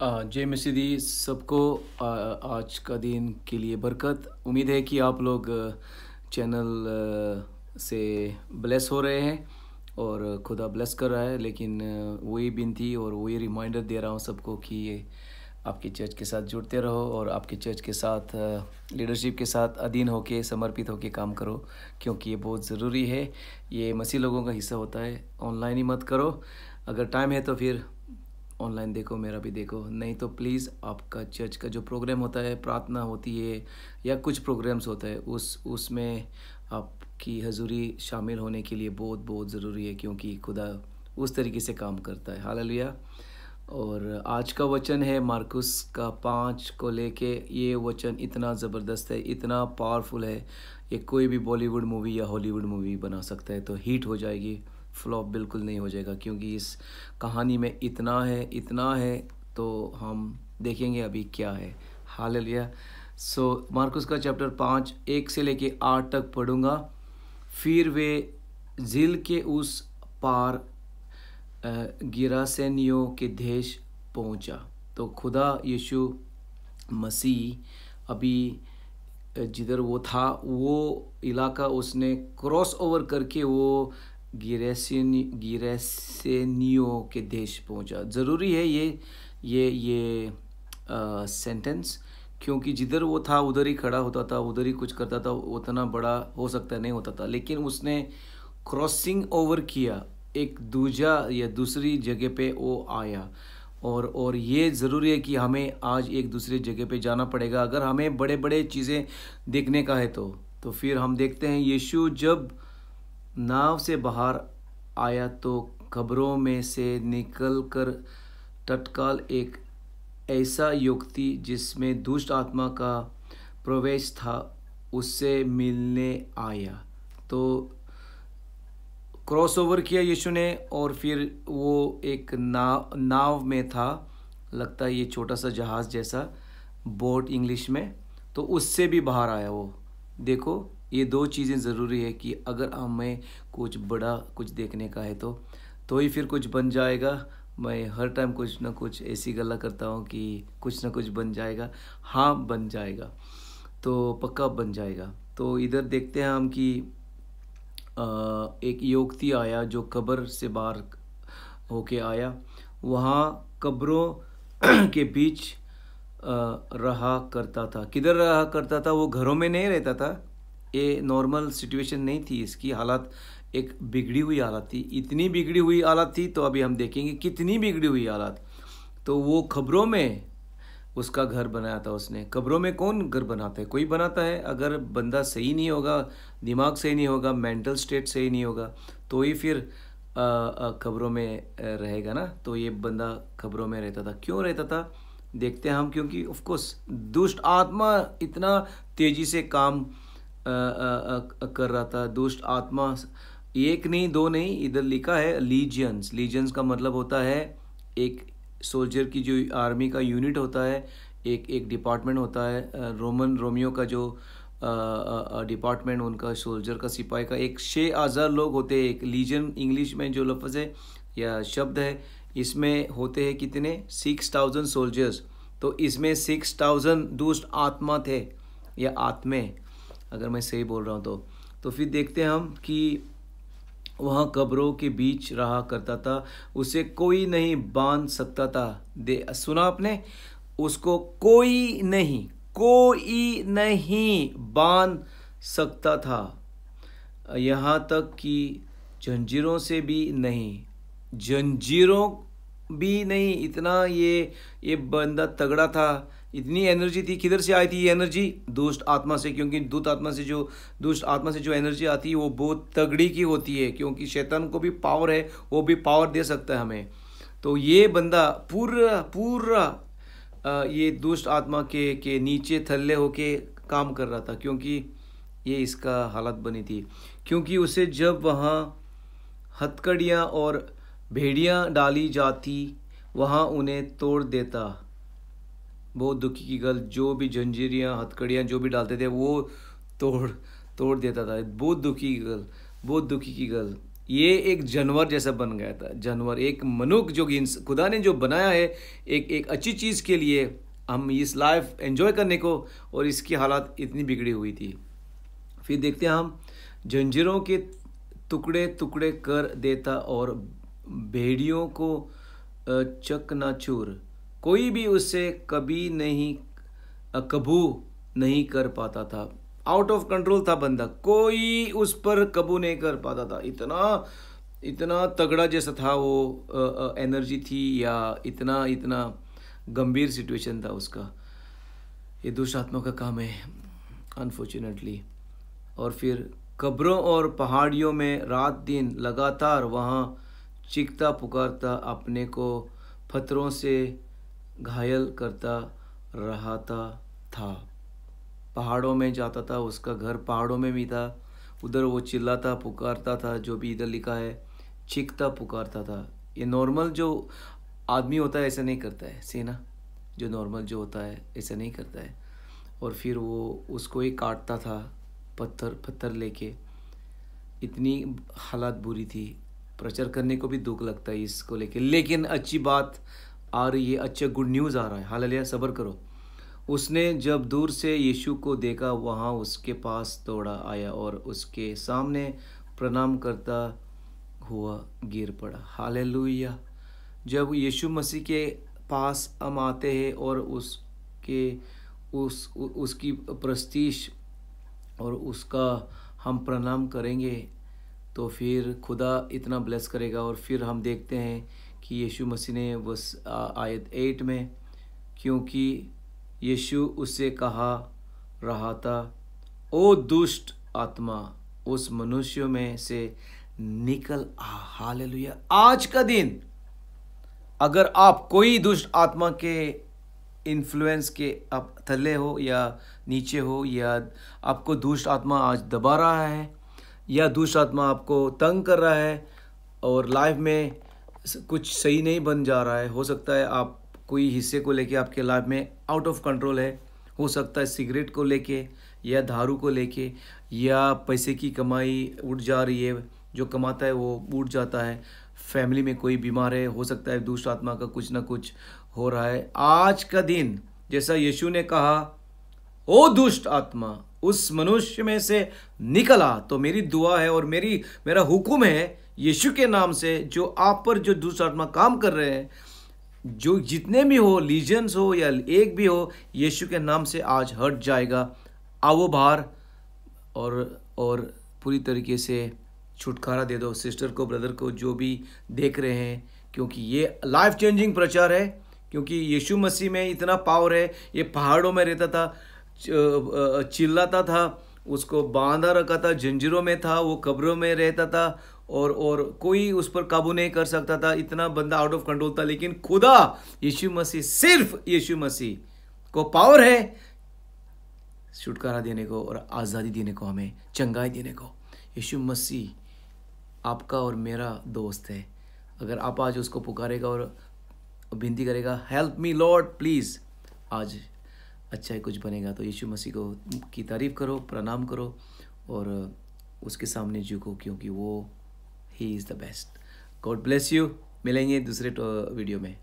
जय मसीदी सबको। आज का दिन के लिए बरकत। उम्मीद है कि आप लोग चैनल से ब्लेस हो रहे हैं और खुदा ब्लेस कर रहा है। लेकिन वही विनती और वही रिमाइंडर दे रहा हूँ सबको कि ये आपके चर्च के साथ जुड़ते रहो और आपके चर्च के साथ लीडरशिप के साथ अधीन होके समर्पित होके काम करो, क्योंकि ये बहुत ज़रूरी है। ये मसीह लोगों का हिस्सा होता है। ऑनलाइन ही मत करो, अगर टाइम है तो फिर ऑनलाइन देखो, मेरा भी देखो, नहीं तो प्लीज़ आपका चर्च का जो प्रोग्राम होता है, प्रार्थना होती है या कुछ प्रोग्राम्स होता है, उसमें आपकी हजूरी शामिल होने के लिए बहुत बहुत ज़रूरी है, क्योंकि खुदा उस तरीके से काम करता है। हालेलुया। और आज का वचन है मार्कुस का 5 को लेके। ये वचन इतना ज़बरदस्त है, इतना पावरफुल है, ये कोई भी बॉलीवुड मूवी या हॉलीवुड मूवी बना सकता है तो हिट हो जाएगी, फ्लॉप बिल्कुल नहीं हो जाएगा, क्योंकि इस कहानी में इतना है। तो हम देखेंगे अभी क्या है। हालेलुया। सो मार्कुस का चैप्टर 5 1 से लेके 8 तक पढ़ूंगा। फिर वे झील के उस पार गिरासेनियों के देश पहुंचा। तो खुदा यीशु मसीह अभी जिधर वो था वो इलाका उसने क्रॉस ओवर करके वो गिरेसेनियों के देश पहुंचा। ज़रूरी है ये सेंटेंस, क्योंकि जिधर वो था उधर ही खड़ा होता था, उधर ही कुछ करता था। उतना बड़ा हो सकता है नहीं होता था, लेकिन उसने क्रॉसिंग ओवर किया, एक दूजा या दूसरी जगह पे वो आया। और ये ज़रूरी है कि हमें आज एक दूसरी जगह पे जाना पड़ेगा अगर हमें बड़े बड़े चीज़ें देखने का है। तो फिर हम देखते हैं यीशु जब नाव से बाहर आया तो कब्रों में से निकलकर तत्काल एक ऐसा युक्ति जिसमें दुष्ट आत्मा का प्रवेश था उससे मिलने आया। तो क्रॉस ओवर किया यीशु ने, और फिर वो एक नाव में था, लगता है ये छोटा सा जहाज़ जैसा, बोट इंग्लिश में, तो उससे भी बाहर आया वो। देखो, ये दो चीज़ें ज़रूरी है कि अगर हमें कुछ बड़ा कुछ देखने का है तो ही फिर कुछ बन जाएगा। मैं हर टाइम कुछ ना कुछ ऐसी गल्ला करता हूँ कि कुछ ना कुछ बन जाएगा। हाँ, बन जाएगा, तो पक्का बन जाएगा। तो इधर देखते हैं हम कि एक युवती आया जो कब्र से बाहर होके आया। वहाँ कब्रों के बीच रहा करता था। किधर रहा करता था? वो घरों में नहीं रहता था। ये नॉर्मल सिचुएशन नहीं थी, इसकी हालत एक बिगड़ी हुई हालत थी। इतनी बिगड़ी हुई हालत थी, तो अभी हम देखेंगे कितनी बिगड़ी हुई हालत। तो वो खबरों में उसका घर बनाया था उसने। कब्रों में कौन घर बनाता है? कोई बनाता है। अगर बंदा सही नहीं होगा, दिमाग सही नहीं होगा, मेंटल स्टेट सही नहीं होगा, तो ही फिर कब्रों में रहेगा ना। तो ये बंदा कब्रों में रहता था। क्यों रहता था देखते हैं हम, क्योंकि ऑफ कोर्स दुष्ट आत्मा इतना तेजी से काम कर रहा था। दुष्ट आत्मा एक नहीं दो नहीं, इधर लिखा है लीजियंस। लीजियंस का मतलब होता है एक सोल्जर की जो आर्मी का यूनिट होता है, एक डिपार्टमेंट होता है। रोमियो का जो डिपार्टमेंट, उनका सोल्जर का, सिपाही का एक 6,000 लोग होते हैं। एक लीजन इंग्लिश में जो लफ्ज़ है या शब्द है, इसमें होते हैं कितने? 6,000 सोल्जर्स। तो इसमें 6,000 दुष्ट आत्मा थे या आत्मे, अगर मैं सही बोल रहा हूँ तो फिर देखते हैं हम कि वहाँ कब्रों के बीच रहा करता था, उसे कोई नहीं बांध सकता था। सुना आपने? उसको कोई नहीं बांध सकता था, यहाँ तक कि जंजीरों से भी नहीं। जंजीरों भी नहीं, इतना ये बंदा तगड़ा था। इतनी एनर्जी थी। किधर से आई थी ये एनर्जी? दुष्ट आत्मा से, क्योंकि दुष्ट आत्मा से जो एनर्जी आती है वो बहुत तगड़ी की होती है, क्योंकि शैतान को भी पावर है, वो भी पावर दे सकता है हमें। तो ये बंदा पूरा ये दुष्ट आत्मा के नीचे थल्ले होके काम कर रहा था, क्योंकि ये इसका हालत बनी थी। क्योंकि उसे जब वहाँ हथकड़ियाँ और भेड़ियाँ डाली जाती, वहाँ उन्हें तोड़ देता। बहुत दुखी की गल, जो भी जंजीरियाँ हथकड़ियाँ जो भी डालते थे वो तोड़ देता था। बहुत दुखी की गल। ये एक जानवर जैसा बन गया था। जानवर, एक मनुष्य जो कि खुदा ने जो बनाया है एक अच्छी चीज़ के लिए, हम इस लाइफ एंजॉय करने को, और इसकी हालत इतनी बिगड़ी हुई थी। फिर देखते हैं हम, जंजीरों के टुकड़े टुकड़े कर देता और भेड़ियों को चकनाचूर, कोई भी उससे कबू नहीं कर पाता था। आउट ऑफ कंट्रोल था बंदा, कोई उस पर कबू नहीं कर पाता था। इतना इतना तगड़ा जैसा था वो, एनर्जी थी, या इतना इतना गंभीर सिचुएशन था उसका। ये दुष्ट आत्मा का काम है अनफॉर्चुनेटली। और फिर कब्रों और पहाड़ियों में रात दिन लगातार वहाँ चीखता पुकारता अपने को पत्थरों से घायल करता रहता था। पहाड़ों में जाता था, उसका घर पहाड़ों में भी था, उधर वो चिल्लाता पुकारता था, जो भी इधर लिखा है चीखता पुकारता था। ये नॉर्मल जो आदमी होता है ऐसा नहीं करता है, सेना जो नॉर्मल जो होता है ऐसा नहीं करता है। और फिर वो उसको ही काटता था पत्थर लेके। इतनी हालत बुरी थी, प्रचार करने को भी दुख लगता है इसको लेके। लेकिन अच्छी बात आ रही है, अच्छा गुड न्यूज़ आ रहा है, हालेलुया, सब्र करो। उसने जब दूर से यीशु को देखा, वहाँ उसके पास दौड़ा आया और उसके सामने प्रणाम करता हुआ गिर पड़ा। हालेलुया। जब यीशु मसीह के पास हम आते हैं और उसकी प्रस्तीश और उसका हम प्रणाम करेंगे, तो फिर खुदा इतना ब्लेस करेगा। और फिर हम देखते हैं कि यीशु मसीह ने बस आयत 8 में, क्योंकि यीशु उससे कहा रहा था, ओ दुष्ट आत्मा उस मनुष्य में से निकल आ। हालेलुया। आज का दिन अगर आप कोई दुष्ट आत्मा के इन्फ्लुएंस के आप थल्ले हो या नीचे हो, या आपको दुष्ट आत्मा आज दबा रहा है, या दुष्ट आत्मा आपको तंग कर रहा है और लाइफ में कुछ सही नहीं बन जा रहा है, हो सकता है आप कोई हिस्से को लेके आपके लाइफ में आउट ऑफ कंट्रोल है, हो सकता है सिगरेट को लेके या दारू को लेके, या पैसे की कमाई उठ जा रही है, जो कमाता है वो उठ जाता है, फैमिली में कोई बीमार है, हो सकता है दुष्ट आत्मा का कुछ ना कुछ हो रहा है। आज का दिन जैसा यीशु ने कहा, ओ दुष्ट आत्मा उस मनुष्य में से निकला, तो मेरी दुआ है और मेरा हुक्म है यीशु के नाम से, जो आप पर जो दुष्ट आत्मा काम कर रहे हैं, जो जितने भी हो, लीजन्स हो या एक भी हो, यीशु के नाम से आज हट जाएगा। आओ बाहर और पूरी तरीके से छुटकारा दे दो सिस्टर को, ब्रदर को, जो भी देख रहे हैं, क्योंकि ये लाइफ चेंजिंग प्रचार है। क्योंकि यीशु मसीह में इतना पावर है। ये पहाड़ों में रहता था, चिल्लाता था, उसको बांधा रखा था, जंजीरों में था, वो कब्रों में रहता था और कोई उस पर काबू नहीं कर सकता था। इतना बंदा आउट ऑफ कंट्रोल था। लेकिन खुदा यीशु मसीह, सिर्फ यीशु मसीह को पावर है छुटकारा देने को और आज़ादी देने को, हमें चंगाई देने को। यीशु मसीह आपका और मेरा दोस्त है। अगर आप आज उसको पुकारेगा और विनती करेगा, हेल्प मी लॉर्ड प्लीज़, आज अच्छा ही कुछ बनेगा। तो यीशु मसीह को की तारीफ़ करो, प्रणाम करो और उसके सामने झुको, क्योंकि वो he is the best. God bless you. मिलेंगे दूसरे वीडियो में।